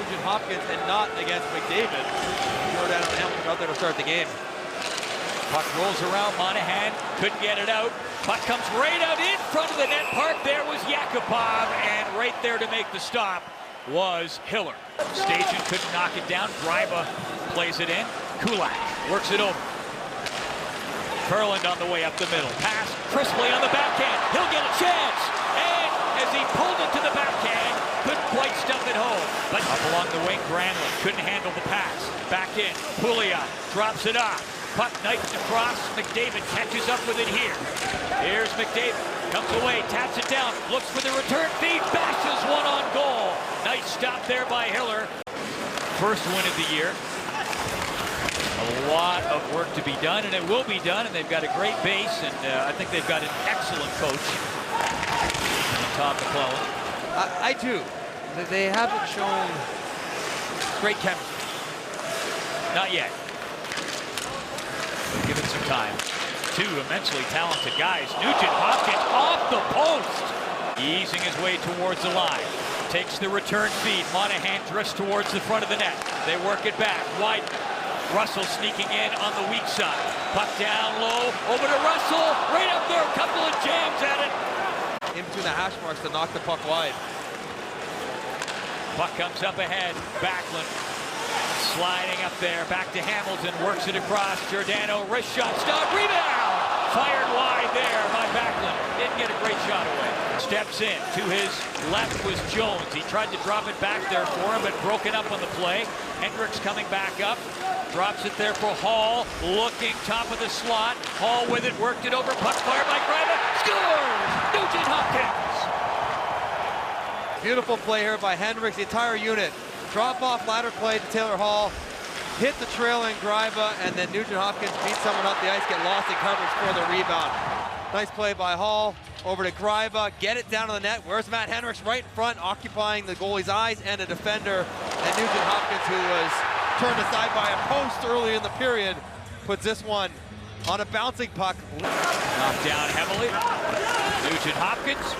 Nugent Hopkins and not against McDavid. Giordano and Hamilton out there to start the game. Puck rolls around, Monahan couldn't get it out. Puck comes right out in front of the net park. There was Yakupov, and right there to make the stop was Hiller. Stajan couldn't knock it down. Gryba plays it in. Kulak works it over. Ferland on the way up the middle. Pass crisply on the backhand. He'll get a chance. And as he pulled it to the backhand, couldn't quite stuff it home. But up along the wing, Granlund couldn't handle the pass. Back in. Pouliot drops it off. Puck knifed across. McDavid catches up with it here. Here's McDavid. Comes away, taps it down, looks for the return feed, bashes one on goal. Nice stop there by Hiller. First win of the year. A lot of work to be done, and it will be done, and they've got a great base, and I think they've got an excellent coach, Todd McClellan. I do. They haven't shown great chemistry. Not yet. But give it some time. Two immensely talented guys. Nugent Hopkins off the post. Easing his way towards the line. Takes the return feed. Monahan drifts towards the front of the net. They work it back. Wide. Russell sneaking in on the weak side. Puck down low. Over to Russell. Right up there. A couple of jams at it. In between the hash marks to knock the puck wide. Puck comes up ahead. Backlund sliding up there. Back to Hamilton. Works it across. Giordano. Wrist shot. Stop. Rebound. Fired wide there by Backlund. Didn't get a great shot away. Steps in. To his left was Jones. He tried to drop it back there for him, but broken up on the play. Hendricks coming back up. Drops it there for Hall. Looking top of the slot. Hall with it. Worked it over. Puck fired by Gryba. Scores! Nugent Hopkins. Beautiful play here by Hendricks. The entire unit. Drop off ladder play to Taylor Hall. Hit the trailing Gryba, and then Nugent Hopkins beat someone up the ice, get lost in coverage for the rebound. Nice play by Hall. Over to Gryba. Get it down to the net. Where's Matt Hendricks? Right in front, occupying the goalie's eyes and a defender. And Nugent Hopkins, who was turned aside by a post early in the period, puts this one on a bouncing puck. Knocked down heavily. Nugent Hopkins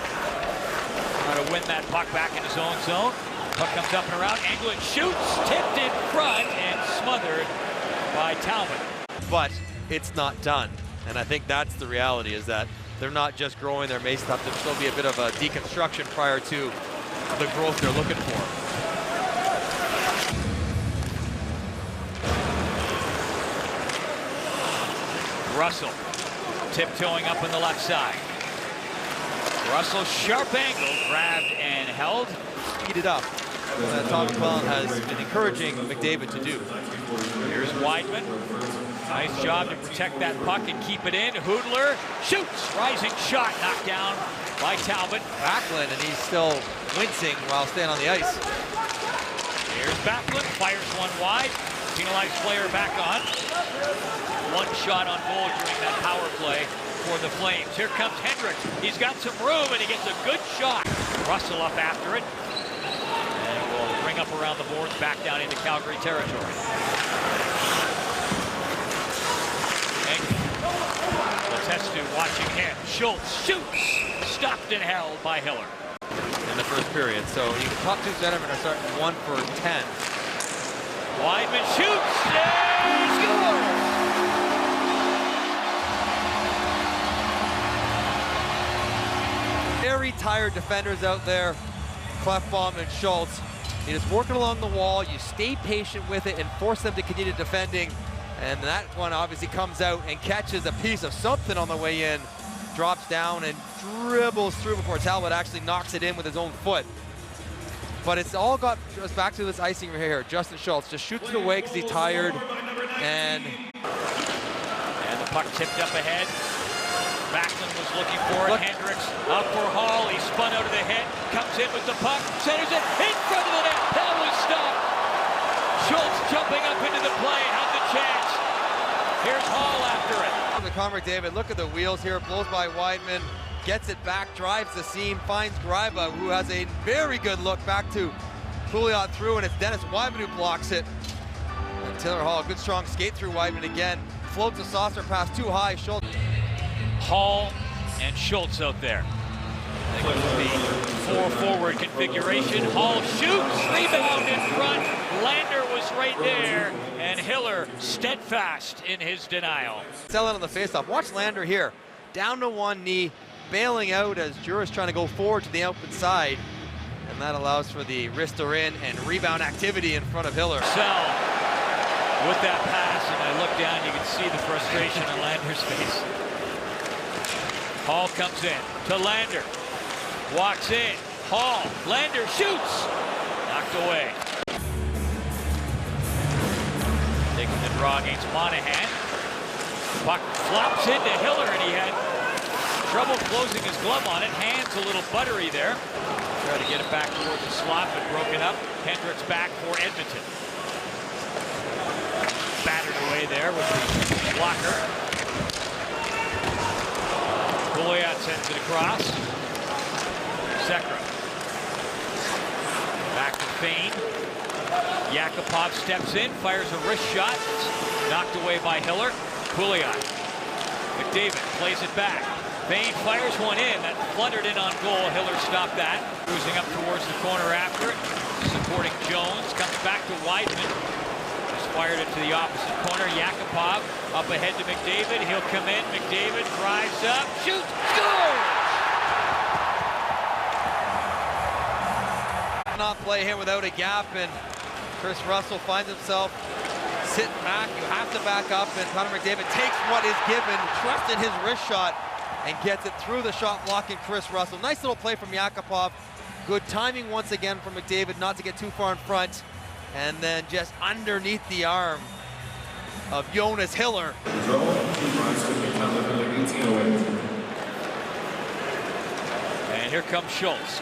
trying to win that puck back in his own zone. Puck comes up and around. Engelland shoots, tipped in front, and smothered by Talbot. But it's not done. And I think that's the reality, is that they're not just growing their mace up. There'll still be a bit of a deconstruction prior to the growth they're looking for. Russell tiptoeing up on the left side. Russell, sharp angle, grabbed and held. Speed it up. Todd McClellan has been encouraging McDavid to do. Here's Wideman. Nice job to protect that puck and keep it in. Hoodler shoots. Rising shot knocked down by Talbot. Backlund, and he's still wincing while staying on the ice. Here's Backlund. Fires one wide. Penalized player back on. One shot on goal during that power play for the Flames. Here comes Hendricks. He's got some room, and he gets a good shot. Russell up after it. And will bring up around the boards, back down into Calgary territory. Letestu watching him. Schultz shoots. Stopped and held by Hiller. In the first period. So the top two centermen are starting 1 for 10. Wideman shoots. And he scores! Very tired defenders out there. Klefbom and Schultz. You're just working along the wall. You stay patient with it and force them to continue defending. And that one obviously comes out and catches a piece of something on the way in. Drops down and dribbles through before Talbot actually knocks it in with his own foot. But it's all got us back to this icing right here. Justin Schultz just shoots it away because he's tired. And the puck tipped up ahead. Backlund was looking for it. Hendricks up for Hall. He spun out of the head. Comes in with the puck. Centers it in front of the net. That was stopped. Schultz jumping up into the play. Had the chance. Here's Hall after it. Connor McDavid, look at the wheels here. Blows by Wideman. Gets it back. Drives the seam. Finds Gryba, who has a very good look back to Pouliot through. And it's Dennis Wideman who blocks it. And Taylor Hall, good strong skate through Wideman again. Floats a saucer pass too high. Schultz. Hall and Schultz out there. I think it was the 4-forward configuration. Hall shoots, rebound in front, Lander was right there, and Hiller steadfast in his denial. Selling on the faceoff. Watch Lander here. Down to one knee, bailing out as Juris trying to go forward to the open side. And that allows for the wrister in and rebound activity in front of Hiller. Sell with that pass, and I look down, you can see the frustration in Lander's face. Hall comes in to Lander. Walks in. Hall. Lander shoots. Knocked away. Taking the draw against Monahan. Puck flops into Hiller, and he had trouble closing his glove on it. Hands a little buttery there. Try to get it back towards the slot, but broken up. Hendricks back for Edmonton. Battered away there with the blocker. Pouliot sends it across. Sekera. Back to Fane. Yakupov steps in, fires a wrist shot. It's knocked away by Hiller. Pouliot. McDavid plays it back. Fane fires one in. That fluttered in on goal. Hiller stopped that. Cruising up towards the corner after it. Supporting Jones. Comes back to Wideman. Just fired it to the opposite corner. Yakupov up ahead to McDavid. He'll come in. McDavid drives up. Shoots. Scores! Not play here without a gap, and Chris Russell finds himself sitting back. You have to back up, and Connor McDavid takes what is given, trusted his wrist shot, and gets it through the shot blocking Chris Russell. Nice little play from Yakupov. Good timing once again from McDavid not to get too far in front, and then just underneath the arm of Jonas Hiller. And here comes Schultz.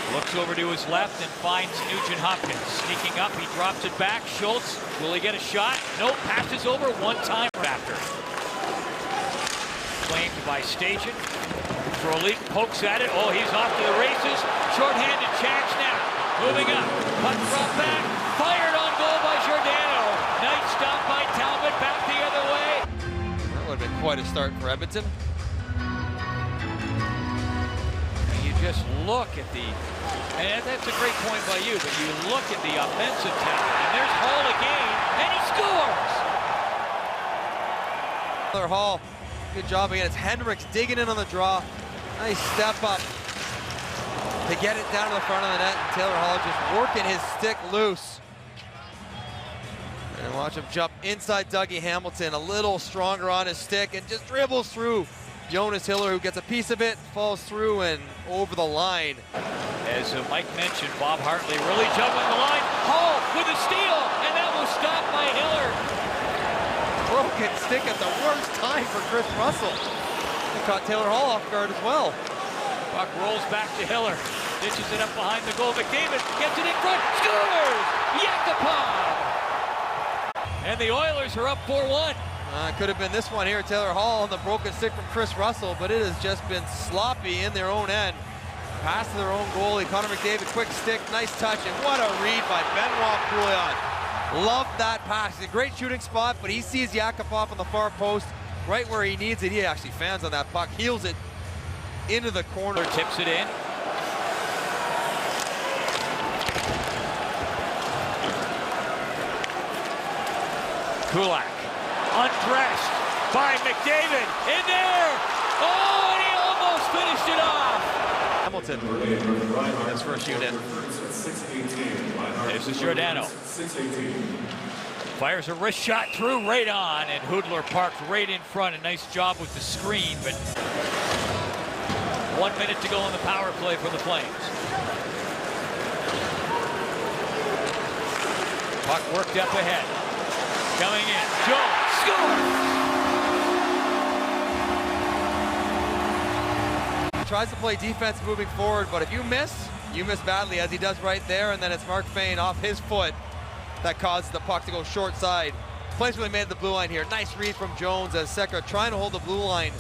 Looks over to his left and finds Nugent Hopkins. Sneaking up, he drops it back. Schultz, will he get a shot? Nope, passes over one time after. Claimed by Station. Frolik pokes at it. Oh, he's off to the races. Short-handed chance now. Moving up. Puck brought back. Fired on goal by Giordano. Nice stop by Talbot. Back the other way. That would have been quite a start for Edmonton. Just look at the, and that's a great point by you, but you look at the offensive talent, and there's Hall again, and he scores! Taylor Hall, good job again. It's Hendricks digging in on the draw. Nice step up to get it down to the front of the net. And Taylor Hall just working his stick loose. And watch him jump inside Dougie Hamilton, a little stronger on his stick, and just dribbles through Jonas Hiller, who gets a piece of it, falls through and over the line. As Mike mentioned, Bob Hartley really juggling the line. Hall with a steal, and that was stopped by Hiller. Broken stick at the worst time for Chris Russell. He caught Taylor Hall off guard as well. Puck rolls back to Hiller. Ditches it up behind the goal. McDavid gets it in front. Scores! Yakupov! And the Oilers are up 4-1. Could have been this one here, Taylor Hall on the broken stick from Chris Russell, but it has just been sloppy in their own end. Pass to their own goalie, Connor McDavid, quick stick, nice touch, and what a read by Benoit Pouliot. Love that pass. It's a great shooting spot, but he sees Yakupov on the far post, right where he needs it. He actually fans on that puck, heels it into the corner. Tips it in. Kulak. Undressed by McDavid, in there! Oh, and he almost finished it off! Hamilton, his first unit. This is Giordano. Fires a wrist shot through right on, and Hoodler parked right in front. A nice job with the screen, but 1 minute to go in the power play for the Flames. Puck worked up ahead. Coming in, Jones scores! Tries to play defense moving forward, but if you miss badly, as he does right there, and then it's Mark Fane off his foot that causes the puck to go short side. Flames really made the blue line here. Nice read from Jones as Sekera trying to hold the blue line,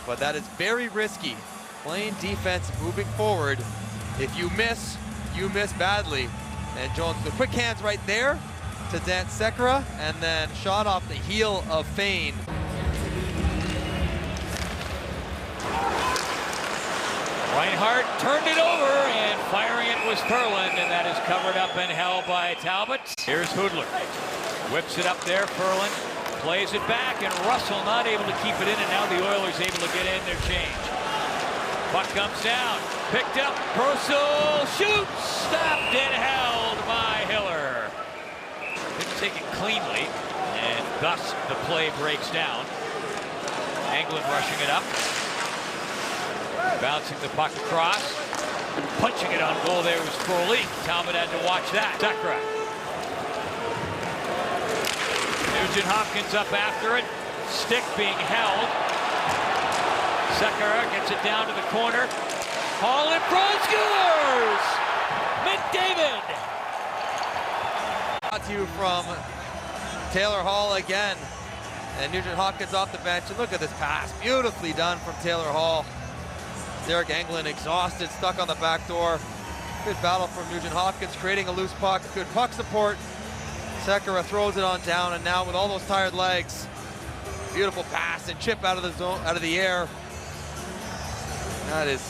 but that is very risky. Playing defense moving forward. If you miss badly. And Jones, the quick hands right there to Dan Sekera, and then shot off the heel of Fane. Reinhart turned it over, and firing it was Ferland, and that is covered up and held by Talbot. Here's Hoodler. Whips it up there, Ferland plays it back, and Russell not able to keep it in, and now the Oilers able to get in their change. Puck comes down, picked up, Purcell shoots, stopped and held by Hiller. Didn't take it cleanly, and thus the play breaks down. Englund rushing it up. Bouncing the puck across. Punching it on goal there was Frolik. Talbot had to watch that. Sekera. Nugent Hopkins up after it. Stick being held. Sekera gets it down to the corner. Hall in front, scores! McDavid! Brought to you from Taylor Hall again. And Nugent Hopkins off the bench. And look at this pass. Beautifully done from Taylor Hall. Derek Englund exhausted, stuck on the back door. Good battle from Nugent Hopkins, creating a loose puck. Good puck support. Sekera throws it on down, and now with all those tired legs, beautiful pass and chip out of the zone, out of the air. That is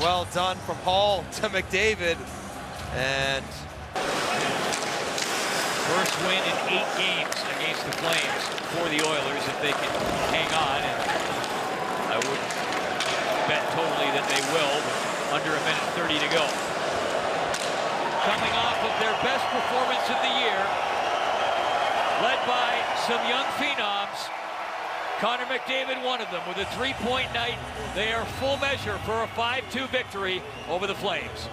well done from Hall to McDavid. And first win in 8 games against the Flames for the Oilers if they can hang on. And I wouldn't bet totally that they will, but under 1:30 to go. Coming off of their best performance of the year, led by some young phenoms. Connor McDavid, one of them, with a 3-point night. They are full measure for a 5-2 victory over the Flames.